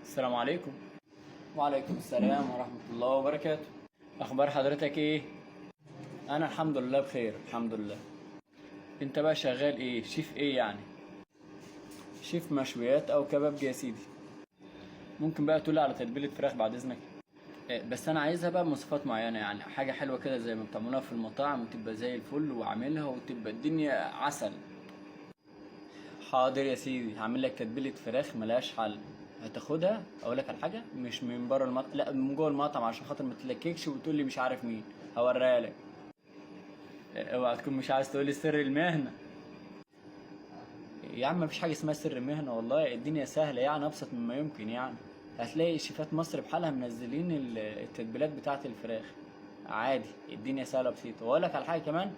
السلام عليكم. وعليكم السلام ورحمة الله وبركاته. أخبار حضرتك إيه؟ أنا الحمد لله بخير الحمد لله. أنت بقى شغال إيه؟ شيف إيه يعني؟ شيف مشويات أو كباب يا سيدي. ممكن بقى تقولي على تتبيلة فراخ بعد إذنك؟ بس أنا عايزها بقى بمواصفات معينة، يعني حاجة حلوة كده زي ما بتعملوها في المطاعم وتبقى زي الفل، وعاملها وتبقى الدنيا عسل. حاضر يا سيدي، هعمل لك تتبيله فراخ ملهاش حل. هتاخدها اقول لك على حاجه، مش من بره المطعم، لا من جوه المطعم، عشان خاطر ما تتلككش وتقول لي مش عارف مين. هوريها لك. اوعى تكون مش عايز تقول لي سر المهنه. يا عم مفيش حاجه اسمها سر مهنه، والله الدنيا سهله يعني، ابسط مما يمكن يعني. هتلاقي شيفات مصر بحالها منزلين التتبيلات بتاعه الفراخ. عادي الدنيا سهله بسيطه. واقول لك على حاجه كمان،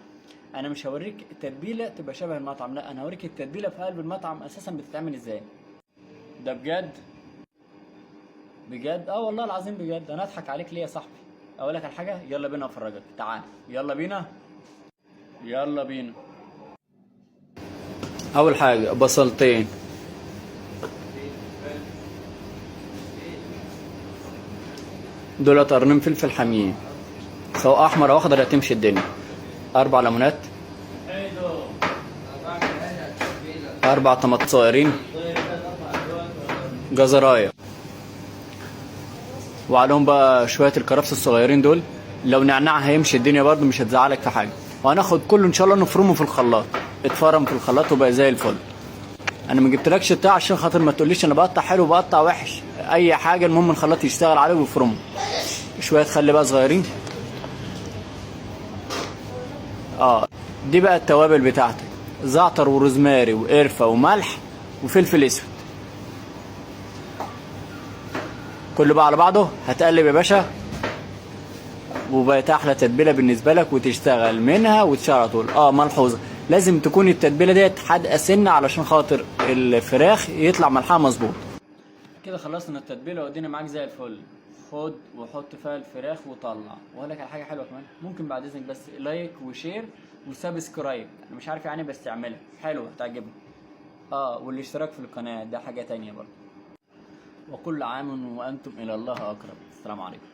انا مش هوريك التتبيله تبقى شبه المطعم، لا انا هوريك التتبيله في قلب المطعم اساسا بتتعمل ازاي. ده بجد. بجد اه والله العظيم بجد، انا اضحك عليك ليه يا صاحبي؟ اقول لك على حاجه، يلا بينا افرجك، تعال يلا بينا. يلا بينا. اول حاجه بصلتين، دول قرنين فلفل حامين، سواء احمر او اخضر هتمشي الدنيا. 4 ليمونات، 4 طماطم صغيرين، جزرايه، وعليهم بقى شويه الكرفس الصغيرين دول. لو نعناع هيمشي الدنيا برضو، مش هتزعلك في حاجه. وهناخد كله ان شاء الله نفرمه في الخلاط. اتفرم في الخلاط وبقى زي الفل. انا ما جبتلكش بتاع عشان خاطر ما تقوليش انا بقطع حلو بقطع وحش، اي حاجه المهم الخلاط يشتغل عليه ويفرمه. شويه خل بقى صغيرين. دي بقى التوابل بتاعتك، زعتر وروزماري وقرفه وملح وفلفل اسود. كله بقى على بعضه هتقلب يا باشا، وبقت احلى تتبيله بالنسبه لك وتشتغل منها وتشتغل على طول. ملحوظه، لازم تكون التتبيله ديت حادقه سنه علشان خاطر الفراخ يطلع ملحها مظبوط. كده خلصنا التتبيله وادينا معاك زي الفل. خد وحط فيها الفراخ وطلع. واقول لك على حاجه حلوه كمان، ممكن بعد اذنك بس لايك وشير وسبسكرايب، انا مش عارف يعني بس تعملها حلوه هتعجبك. والاشتراك في القناه ده حاجه تانية برضه. وكل عام وانتم الى الله اقرب. السلام عليكم.